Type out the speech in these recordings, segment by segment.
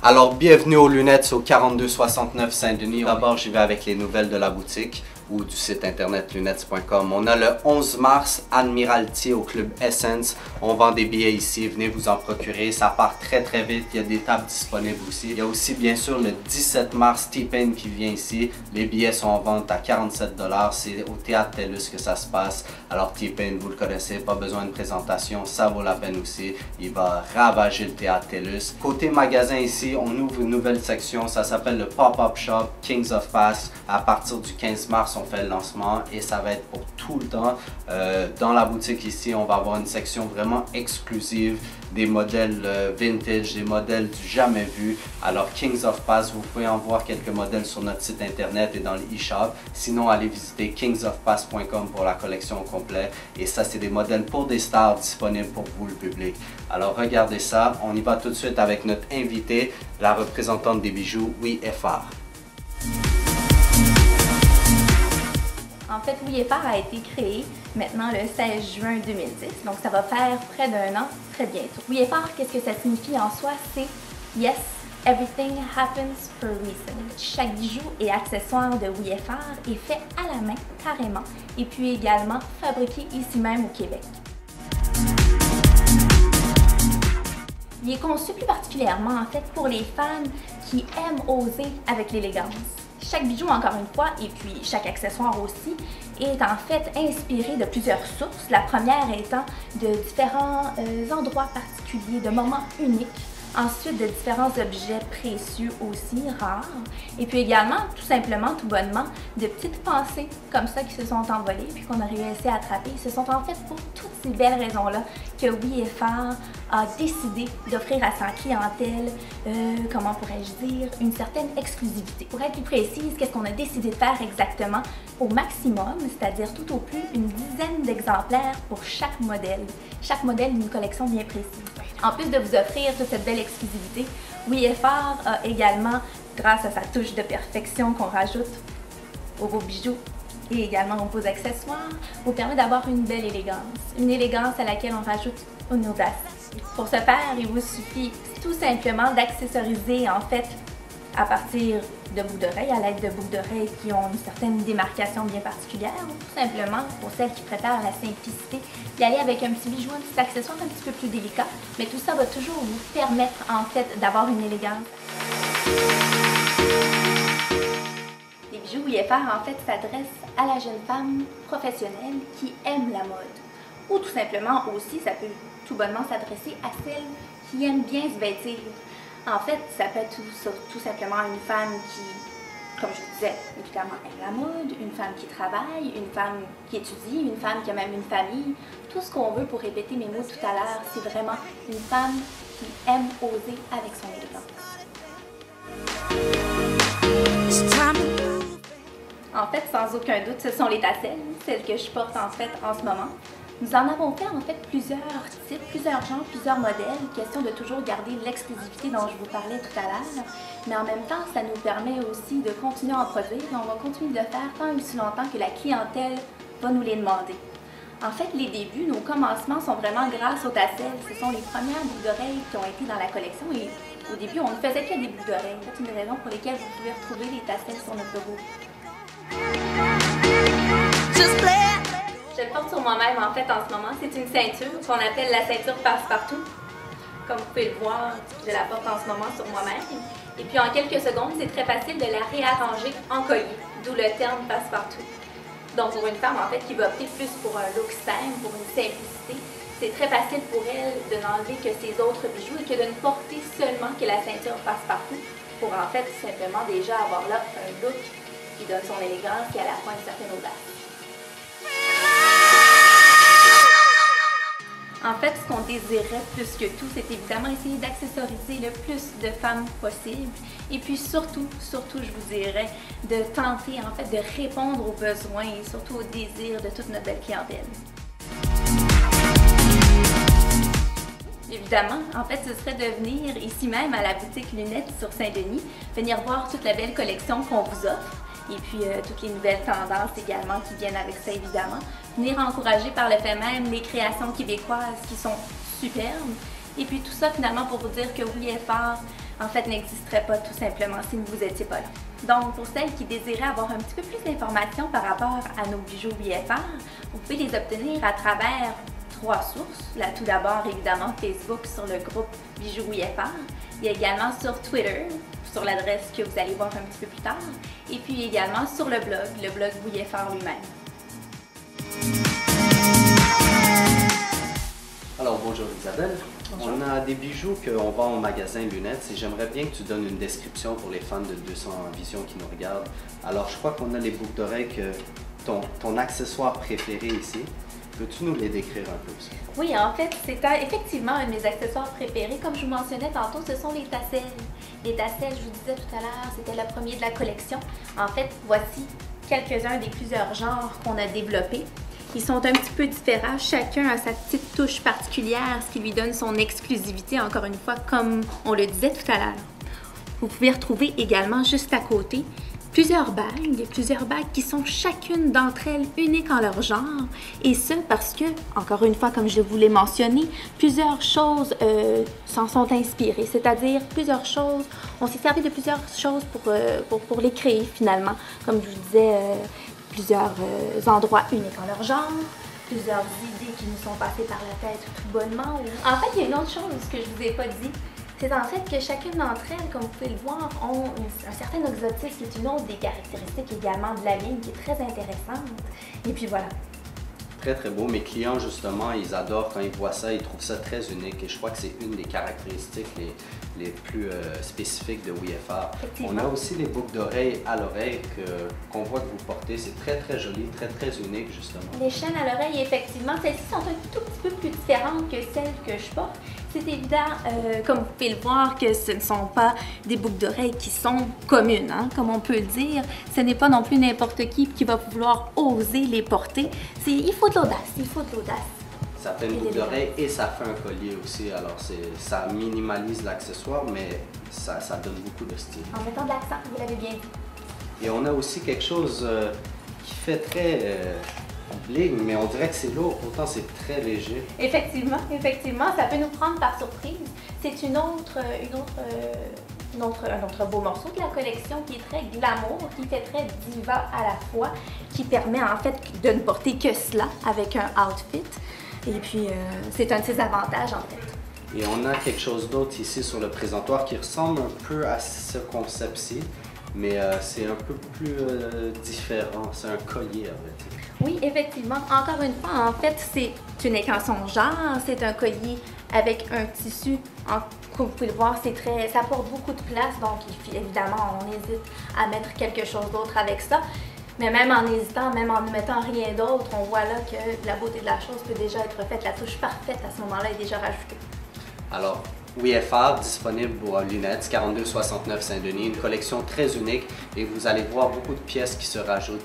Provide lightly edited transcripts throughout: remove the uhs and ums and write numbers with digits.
Alors, bienvenue aux lunettes au 4269 Saint-Denis. D'abord, j'y vais avec les nouvelles de la boutique ou du site internet lunettes.com. On a le 11 mars, Admiralty au Club Essence. On vend des billets ici, venez vous en procurer. Ça part très très vite, il y a des tables disponibles aussi. Il y a aussi bien sûr le 17 mars, T-Pain qui vient ici. Les billets sont en vente à 47 $. C'est au Théâtre TELUS que ça se passe. Alors T-Pain, vous le connaissez, pas besoin de présentation, ça vaut la peine aussi. Il va ravager le Théâtre TELUS. Côté magasin ici, on ouvre une nouvelle section, ça s'appelle le Pop-Up Shop Kings of Pass. À partir du 15 mars, on fait le lancement et ça va être pour tout le temps. Dans la boutique ici, on va avoir une section vraiment exclusive, des modèles vintage, des modèles du jamais vu. Alors Kings of Pass, vous pouvez en voir quelques modèles sur notre site internet et dans le e-shop. Sinon, allez visiter kingsofpass.com pour la collection au complet. Et ça, c'est des modèles pour des stars disponibles pour vous, le public. Alors regardez ça. On y va tout de suite avec notre invitée, la représentante des bijoux, WeFR. En fait, WeFR a été créé maintenant le 16 juin 2010, donc ça va faire près d'un an très bientôt. WeFR, qu'est-ce que ça signifie en soi? C'est Yes, everything happens for a reason. Chaque bijou et accessoire de WeFR est fait à la main, carrément, et puis également fabriqué ici même au Québec. Il est conçu plus particulièrement en fait pour les fans qui aiment oser avec l'élégance. Chaque bijou, encore une fois, et puis chaque accessoire aussi, est en fait inspiré de plusieurs sources. La première étant de différents endroits particuliers, de moments uniques. Ensuite, de différents objets précieux aussi, rares. Et puis également, tout simplement, tout bonnement, de petites pensées comme ça qui se sont envolées puis qu'on a réussi à attraper. Ce sont en fait pour toutes ces belles raisons-là que WeFR a décidé d'offrir à sa clientèle, comment pourrais-je dire, une certaine exclusivité. Pour être plus précise, qu'est-ce qu'on a décidé de faire exactement? Au maximum, c'est-à-dire tout au plus une dizaine d'exemplaires pour chaque modèle d'une collection bien précise. En plus de vous offrir toute cette belle exclusivité, WeFR a également, grâce à sa touche de perfection qu'on rajoute aux beaux bijoux et également aux beaux accessoires, vous permet d'avoir une belle élégance. Une élégance à laquelle on rajoute une audace. Pour ce faire, il vous suffit tout simplement d'accessoriser en fait à partir de boucles d'oreilles, à l'aide de boucles d'oreilles qui ont une certaine démarcation bien particulière, ou tout simplement, pour celles qui préfèrent la simplicité, d'y aller avec un petit bijou, un petit accessoire un petit peu plus délicat, mais tout ça va toujours vous permettre en fait d'avoir une élégance. Les bijoux WeFR en fait s'adressent à la jeune femme professionnelle qui aime la mode, ou tout simplement aussi, ça peut tout bonnement s'adresser à celles qui aiment bien se vêtir. En fait, ça peut être tout simplement une femme qui, comme je disais, évidemment aime la mode, une femme qui travaille, une femme qui étudie, une femme qui a même une famille. Tout ce qu'on veut pour répéter mes mots tout à l'heure, c'est vraiment une femme qui aime oser avec son élégance. En fait, sans aucun doute, ce sont les tasselles, celles que je porte en fait en ce moment. Nous en avons fait en fait plusieurs types, plusieurs genres, plusieurs modèles, question de toujours garder l'exclusivité dont je vous parlais tout à l'heure, mais en même temps, ça nous permet aussi de continuer à en produire et on va continuer de le faire tant et aussi longtemps que la clientèle va nous les demander. En fait, les débuts, nos commencements sont vraiment grâce aux tasselles. Ce sont les premières boucles d'oreilles qui ont été dans la collection et au début, on ne faisait que des boucles d'oreilles. C'est une raison pour laquelle vous pouvez retrouver les tasselles sur notre logo. Je le porte sur moi-même en fait en ce moment. C'est une ceinture qu'on appelle la ceinture passe-partout. Comme vous pouvez le voir, je la porte en ce moment sur moi-même. Et puis en quelques secondes, c'est très facile de la réarranger en collier, d'où le terme passe-partout. Donc pour une femme en fait qui va opter plus pour un look simple, pour une simplicité, c'est très facile pour elle de n'enlever que ses autres bijoux et que de ne porter seulement que la ceinture passe-partout pour en fait simplement déjà avoir là un look qui donne son élégance et à la fois une certaine audace. En fait, ce qu'on désirait plus que tout, c'est évidemment essayer d'accessoriser le plus de femmes possible. Et puis surtout, je vous dirais, de tenter en fait de répondre aux besoins et surtout aux désirs de toute notre belle clientèle. Évidemment, en fait, ce serait de venir ici même à la boutique Lunettes sur Saint-Denis, venir voir toute la belle collection qu'on vous offre. Et puis toutes les nouvelles tendances également qui viennent avec ça évidemment. Venir encourager par le fait même les créations québécoises qui sont superbes. Et puis tout ça finalement pour vous dire que WeFR en fait, n'existerait pas tout simplement si vous n'étiez pas là. Donc, pour celles qui désiraient avoir un petit peu plus d'informations par rapport à nos bijoux WeFR, vous pouvez les obtenir à travers 3 sources. Là, tout d'abord, évidemment, Facebook sur le groupe Bijoux WeFR. Il y a également sur Twitter, sur l'adresse que vous allez voir un petit peu plus tard. Et puis également sur le blog WeFR lui-même. Alors bonjour Isabelle, Bonjour. On a des bijoux qu'on vend au magasin Lunettes et j'aimerais bien que tu donnes une description pour les fans de 200 Vision qui nous regardent. Alors je crois qu'on a les boucles d'oreilles, ton accessoire préféré ici. Peux-tu nous les décrire un peu aussi? Oui, en fait, c'est effectivement un de mes accessoires préférés. Comme je vous mentionnais tantôt, ce sont les tasselles. Les tasselles, je vous disais tout à l'heure, c'était le premier de la collection. En fait, voici quelques-uns des plusieurs genres qu'on a développés. Ils sont un petit peu différents, chacun a sa petite touche particulière, ce qui lui donne son exclusivité, encore une fois, comme on le disait tout à l'heure. Vous pouvez retrouver également juste à côté plusieurs bagues qui sont chacune d'entre elles uniques en leur genre, et ce parce que, encore une fois, comme je vous l'ai mentionné, plusieurs choses s'en sont inspirées, c'est-à-dire plusieurs choses, on s'est servi de plusieurs choses pour les créer finalement, comme je vous disais, plusieurs endroits uniques en leur genre, plusieurs idées qui nous sont passées par la tête tout bonnement. En fait, il y a une autre chose que je vous ai pas dit. C'est en fait que chacune d'entre elles, comme vous pouvez le voir, ont un certain exotisme. C'est une autre des caractéristiques également de la ligne qui est très intéressante. Et puis voilà. Très très beau. Mes clients justement, ils adorent quand ils voient ça, ils trouvent ça très unique et je crois que c'est une des caractéristiques les plus spécifiques de WeFR. On a aussi les boucles d'oreilles à l'oreille qu'on voit que vous portez. C'est très très joli, très très unique justement. Les chaînes à l'oreille, effectivement, celles-ci sont un tout petit peu plus différentes que celles que je porte. C'est évident, comme vous pouvez le voir, que ce ne sont pas des boucles d'oreilles qui sont communes, hein, comme on peut le dire. Ce n'est pas non plus n'importe qui va vouloir oser les porter. Il faut de l'audace, il faut de l'audace. Ça fait une boucle d'oreille et ça fait un collier aussi, alors ça minimalise l'accessoire, mais ça donne beaucoup de style. En mettant de l'accent, vous l'avez bien dit. Et on a aussi quelque chose qui fait très bling, mais on dirait que c'est lourd, pourtant c'est très léger. Effectivement, ça peut nous prendre par surprise. C'est un autre beau morceau de la collection qui est très glamour, qui fait très diva à la fois, qui permet en fait de ne porter que cela avec un outfit. Et puis, c'est un de ses avantages en fait. Et on a quelque chose d'autre ici sur le présentoir qui ressemble un peu à ce concept-ci, mais c'est un peu plus différent. C'est un collier en fait. Oui, effectivement. Encore une fois, en fait, c'est unique en son genre. C'est un collier avec un tissu, comme vous pouvez le voir, ça porte beaucoup de place, donc évidemment, on hésite à mettre quelque chose d'autre avec ça. Mais même en hésitant, même en ne mettant rien d'autre, on voit là que la beauté de la chose peut déjà être faite. La touche parfaite à ce moment-là est déjà rajoutée. Alors, WeFR disponible pour Lunettes, 4269 Saint-Denis, une collection très unique et vous allez voir beaucoup de pièces qui se rajoutent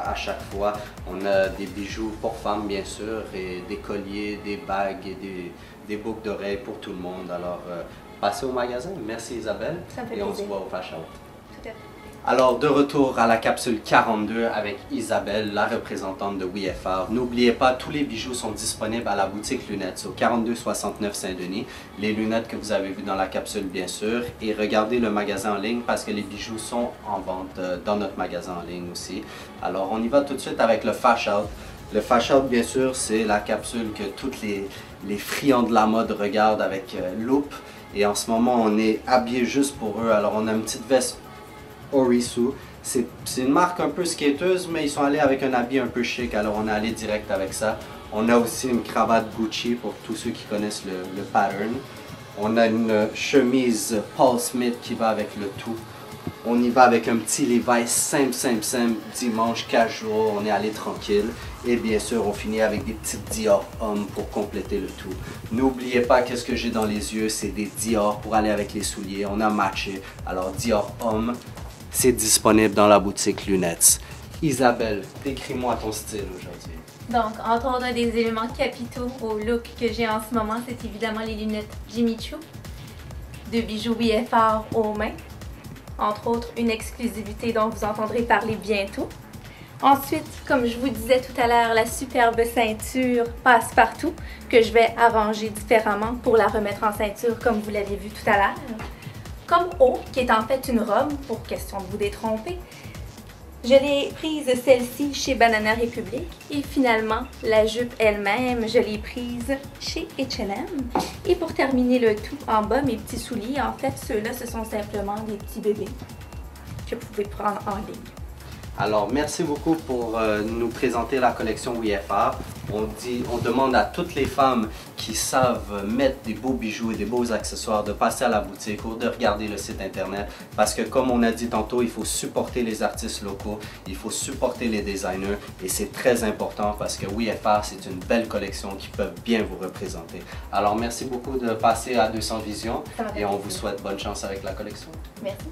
à chaque fois. On a des bijoux pour femmes bien sûr et des colliers, des bagues et des boucles d'oreilles pour tout le monde. Alors, passez au magasin. Merci Isabelle. Ça me fait et on plaisir. se voit au Flash Out. Tout à fait. Alors, de retour à la capsule 42 avec Isabelle, la représentante de WeFR. N'oubliez pas, tous les bijoux sont disponibles à la boutique Lunettes au 4269 Saint-Denis. Les lunettes que vous avez vues dans la capsule, bien sûr. Et regardez le magasin en ligne parce que les bijoux sont en vente dans notre magasin en ligne aussi. Alors, on y va tout de suite avec le Flash Out. Le Flash Out, bien sûr, c'est la capsule que toutes les friands de la mode regardent avec loupe. Et en ce moment, on est habillé juste pour eux. Alors, on a une petite veste Orisu. C'est une marque un peu skateuse, mais ils sont allés avec un habit un peu chic, alors on est allé direct avec ça. On a aussi une cravate Gucci pour tous ceux qui connaissent le pattern. On a une chemise Paul Smith qui va avec le tout. On y va avec un petit Levi's simple, dimanche, casual, on est allé tranquille. Et bien sûr, on finit avec des petites Dior Homme pour compléter le tout. N'oubliez pas qu'est-ce que j'ai dans les yeux, c'est des Dior pour aller avec les souliers. On a matché, alors Dior Homme. C'est disponible dans la boutique Lunettes. Isabelle, décris-moi ton style aujourd'hui. Donc, entre autres, un des éléments capitaux au look que j'ai en ce moment, c'est évidemment les lunettes Jimmy Choo, de bijoux WeFR aux mains. Entre autres, une exclusivité dont vous entendrez parler bientôt. Ensuite, comme je vous disais tout à l'heure, la superbe ceinture passe-partout que je vais arranger différemment pour la remettre en ceinture comme vous l'avez vu tout à l'heure. comme haut, qui est en fait une robe, pour question de vous détromper. Je l'ai prise celle-ci chez Banana Republic et finalement la jupe elle-même, je l'ai prise chez H&M. Et pour terminer le tout, en bas, mes petits souliers, en fait ceux-là ce sont simplement des petits bébés que vous pouvez prendre en ligne. Alors, merci beaucoup pour nous présenter la collection WeFR. On demande à toutes les femmes qui savent mettre des beaux bijoux et des beaux accessoires de passer à la boutique ou de regarder le site internet parce que comme on a dit tantôt, il faut supporter les artistes locaux, il faut supporter les designers et c'est très important parce que WeFR, c'est une belle collection qui peut bien vous représenter. Alors, merci beaucoup de passer à 200 Visions et on vous souhaite bonne chance avec la collection. Merci.